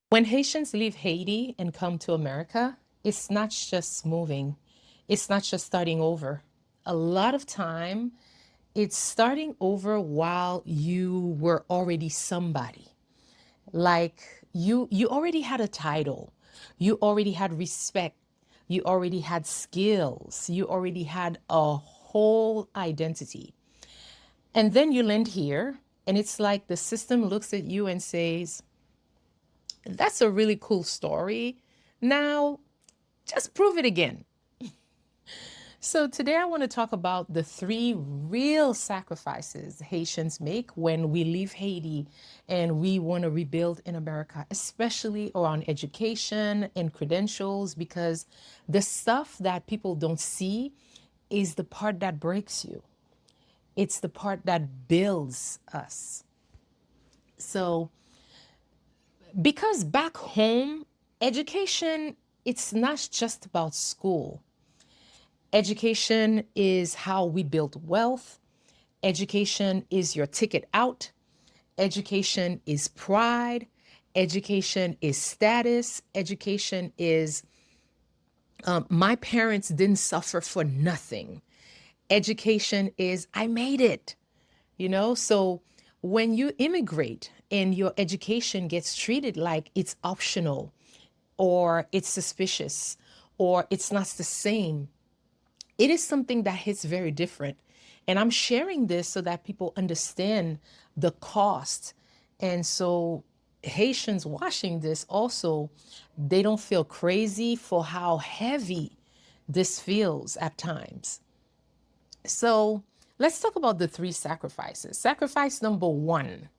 When Haitians leave Haiti and come to America, it's not just moving, it's not just starting over. A lot of time, it's starting over while you were already somebody. Like you already had a title, you already had respect, you already had skills, you already had a whole identity. And then you land here, and it's like the system looks at you and says, that's a really cool story. Now, just prove it again. So, today I want to talk about the three real sacrifices Haitians make when we leave Haiti and we want to rebuild in America, especially around education and credentials, because the stuff that people don't see is the part that breaks you, it's the part that builds us. So, because back home, education, it's not just about school. Education is how we build wealth. Education is your ticket out. Education is pride. Education is status. Education is my parents didn't suffer for nothing. Education is I made it, So when you immigrate and your education gets treated like it's optional or it's suspicious or it's not the same, it is something that hits very different. And I'm sharing this so that people understand the cost. And so Haitians watching this also, they don't feel crazy for how heavy this feels at times. So let's talk about the three sacrifices. Sacrifice number one,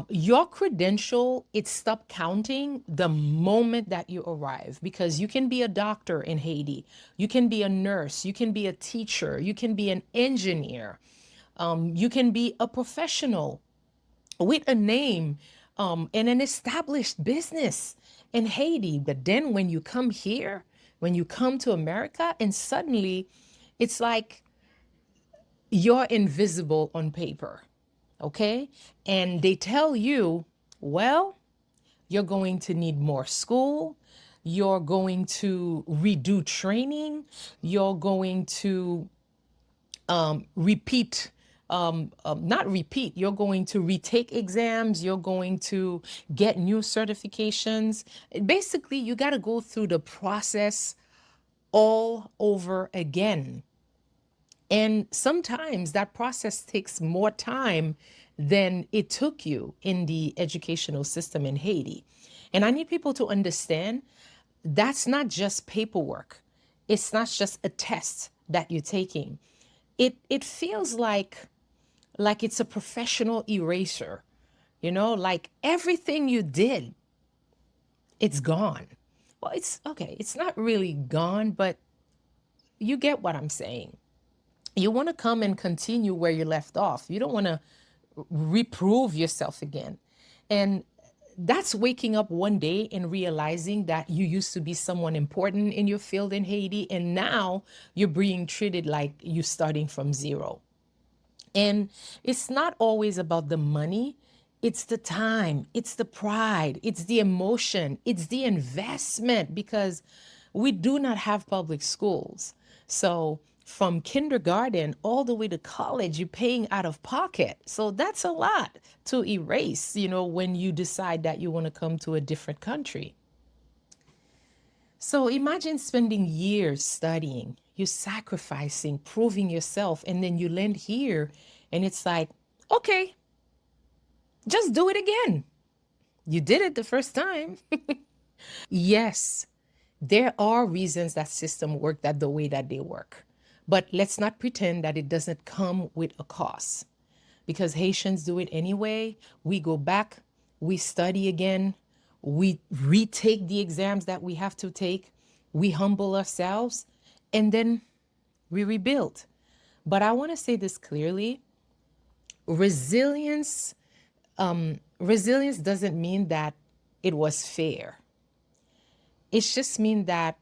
your credential, it stopped counting the moment that you arrive, because you can be a doctor in Haiti, you can be a nurse, you can be a teacher, you can be an engineer, you can be a professional with a name and an established business in Haiti. But then when you come here, when you come to America, and suddenly it's like you're invisible on paper, okay? And they tell you, well, you're going to need more school, you're going to redo training, you're going to repeat, not repeat, you're going to retake exams, you're going to get new certifications. Basically, you got to go through the process all over again. And sometimes that process takes more time than it took you in the educational system in Haiti. And I need people to understand that's not just paperwork. It's not just a test that you're taking. It feels like it's a professional eraser, like everything you did, it's gone. Well, it's okay, it's not really gone, but you get what I'm saying. You want to come and continue where you left off. You don't want to reprove yourself again. And that's waking up one day and realizing that you used to be someone important in your field in Haiti, and now you're being treated like you're starting from zero. And it's not always about the money, it's the time, it's the pride, it's the emotion, it's the investment, because we do not have public schools. So from kindergarten all the way to college, you're paying out of pocket. So that's a lot to erase, when you decide that you want to come to a different country. So imagine spending years studying, you sacrificing, proving yourself, and then you land here and it's like, okay, just do it again. You did it the first time. Yes, there are reasons that system work that the way that they work. But let's not pretend that it doesn't come with a cost, because Haitians do it anyway. We go back, we study again, we retake the exams that we have to take, we humble ourselves, and then we rebuild. But I want to say this clearly: resilience, resilience doesn't mean that it was fair. It just means that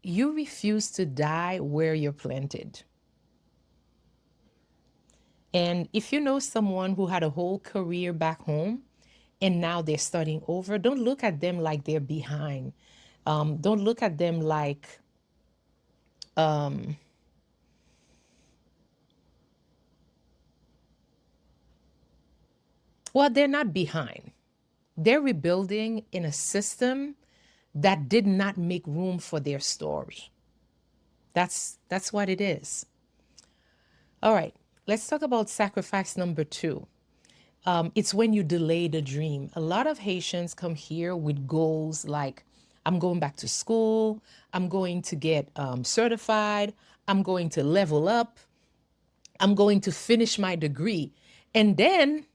you refuse to die where you're planted. And if you know someone who had a whole career back home and now they're starting over. Don't look at them like they're behind. Don't look at them like, um, well, they're not behind. They're rebuilding in a system that did not make room for their story. That's what it is. All right, let's talk about sacrifice number two. It's when you delay the dream. A lot of Haitians come here with goals like, I'm going back to school, I'm going to get certified, I'm going to level up, I'm going to finish my degree. And then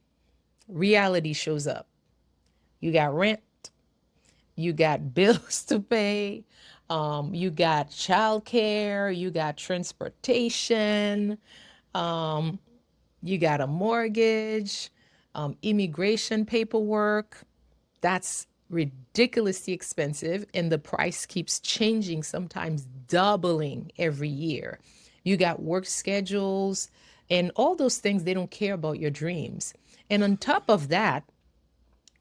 reality shows up. You got rent, you got bills to pay, you got childcare, you got transportation, um, you got a mortgage, immigration paperwork. That's ridiculously expensive, and the price keeps changing, sometimes doubling every year. You got work schedules and all those things, they don't care about your dreams. And on top of that,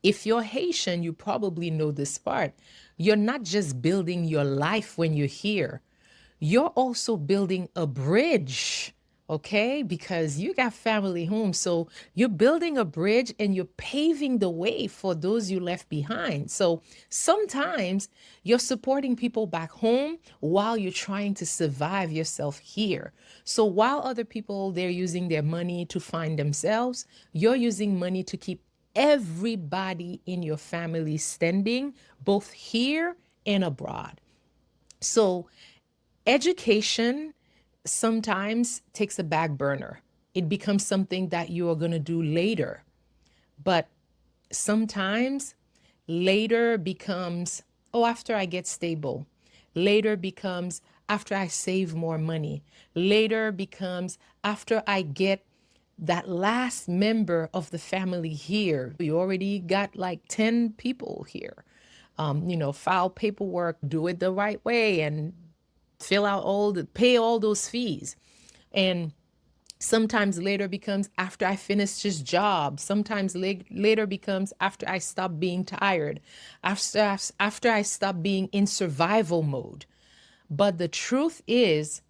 if you're Haitian, you probably know this part. You're not just building your life when you're here, you're also building a bridge, okay? Because you got family home. So you're building a bridge and you're paving the way for those you left behind. So sometimes you're supporting people back home while you're trying to survive yourself here. So while other people, they're using their money to find themselves, you're using money to keep everybody in your family standing, both here and abroad. So education sometimes takes a back burner. It becomes something that you are going to do later. But sometimes later becomes, oh, after I get stable. Later becomes after I save more money. Later becomes after I get that last member of the family here. You already got like 10 people here. File paperwork, do it the right way, and fill out pay all those fees. And sometimes later becomes after I finish this job. Sometimes later becomes after I stop being tired, after I stop being in survival mode. But the truth is,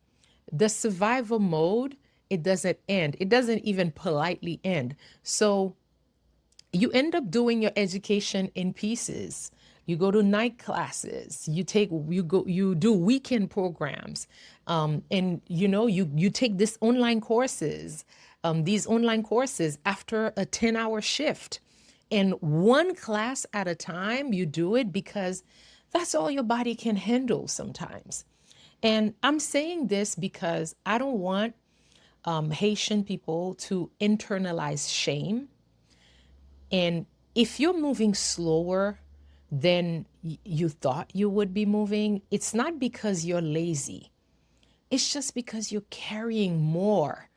the survival mode, it doesn't end. It doesn't even politely end. So you end up doing your education in pieces. You go to night classes, you do weekend programs, and you take this online courses, these online courses after a 10-hour shift, and one class at a time. You do it because that's all your body can handle sometimes. And I'm saying this because I don't want Haitian people to internalize shame. And if you're moving slower than you thought you would be moving, it's not because you're lazy. It's just because you're carrying more.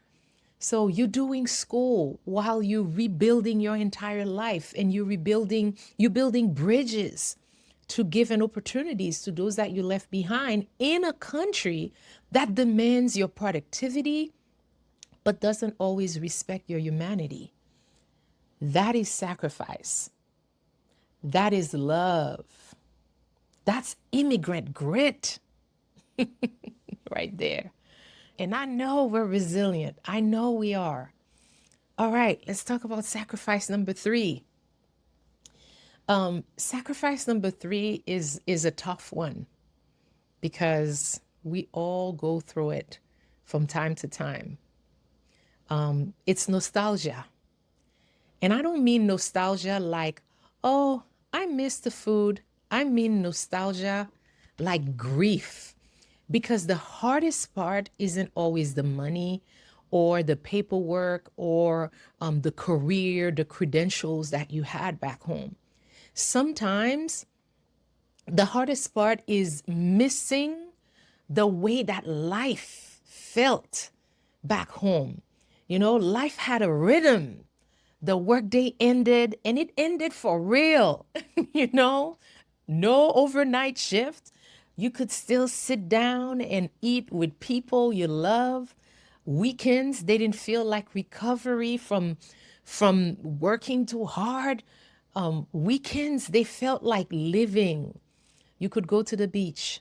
So you're doing school while you're rebuilding your entire life, and you're building bridges to give an opportunities to those that you left behind in a country that demands your productivity but doesn't always respect your humanity. That is sacrifice. That is love. That's immigrant grit right there. And I know we're resilient. I know we are. All right, let's talk about sacrifice number three. Sacrifice number three is a tough one because we all go through it from time to time. It's nostalgia. And I don't mean nostalgia like, oh, I miss the food. I mean nostalgia like grief. Because the hardest part isn't always the money or the paperwork or the career, the credentials that you had back home. Sometimes the hardest part is missing the way that life felt back home. Life had a rhythm. The workday ended, and it ended for real. you know, no overnight shift. You could still sit down and eat with people you love. Weekends, they didn't feel like recovery from working too hard. Weekends, they felt like living. You could go to the beach.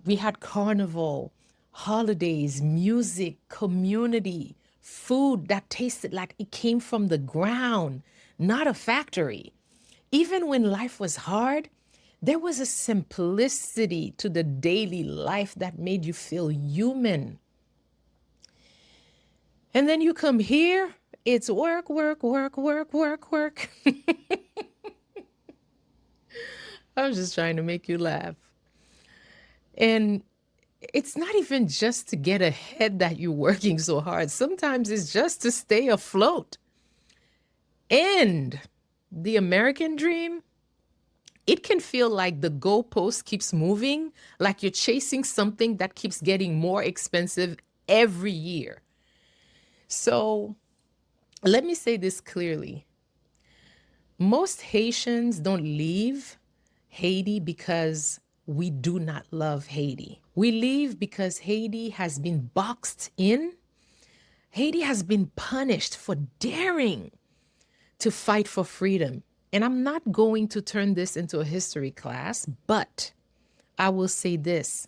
We had carnival, holidays, music, community, food that tasted like it came from the ground, not a factory. Even when life was hard, there was a simplicity to the daily life that made you feel human. And then you come here, it's work, work, work, work, work, work. I was just trying to make you laugh. And it's not even just to get ahead that you're working so hard. Sometimes it's just to stay afloat. And the American dream, it can feel like the goalpost keeps moving, like you're chasing something that keeps getting more expensive every year. So let me say this clearly. Most Haitians don't leave Haiti because we do not love Haiti. We leave because Haiti has been boxed in. Haiti has been punished for daring to fight for freedom. And I'm not going to turn this into a history class, but I will say this.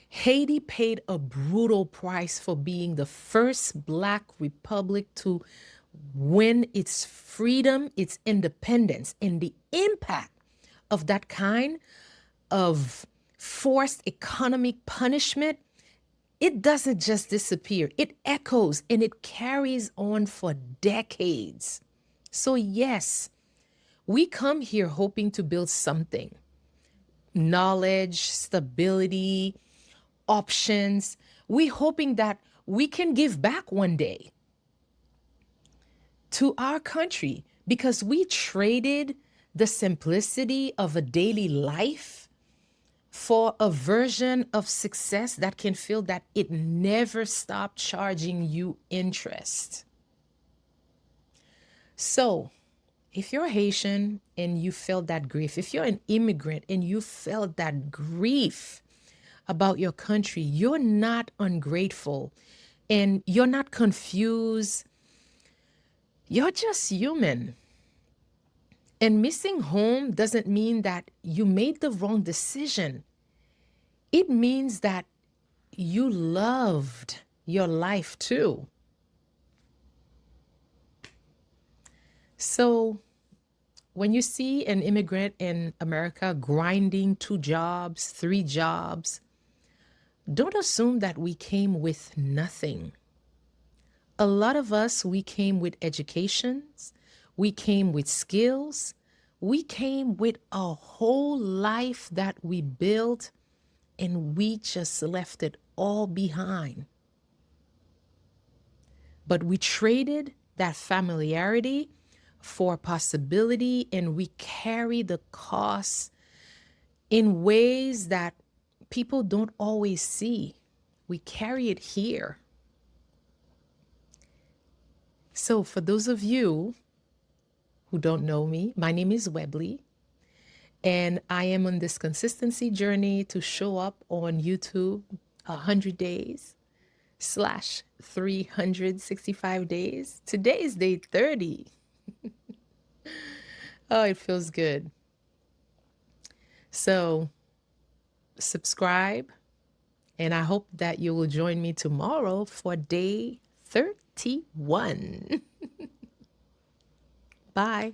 Haiti paid a brutal price for being the first Black republic to win its freedom, its independence, and the impact of that kind of forced economic punishment, it doesn't just disappear. It echoes and it carries on for decades. So yes, we come here hoping to build something. Knowledge, stability, options. We're hoping that we can give back one day to our country because we traded the simplicity of a daily life for a version of success that can feel that it never stopped charging you interest. So, if you're Haitian and you felt that grief, if you're an immigrant and you felt that grief about your country, you're not ungrateful and you're not confused. You're just human. And missing home doesn't mean that you made the wrong decision. It means that you loved your life too. So when you see an immigrant in America grinding 2 jobs, 3 jobs, don't assume that we came with nothing. A lot of us, we came with educations, we came with skills, we came with a whole life that we built, and we just left it all behind. But we traded that familiarity for possibility, and we carry the cost in ways that people don't always see. We carry it here. So for those of you who don't know me, my name is Webley, and I am on this consistency journey to show up on YouTube 100 days / 365 days. Today is day 30. Oh, it feels good. So subscribe, and I hope that you will join me tomorrow for day 31. Bye.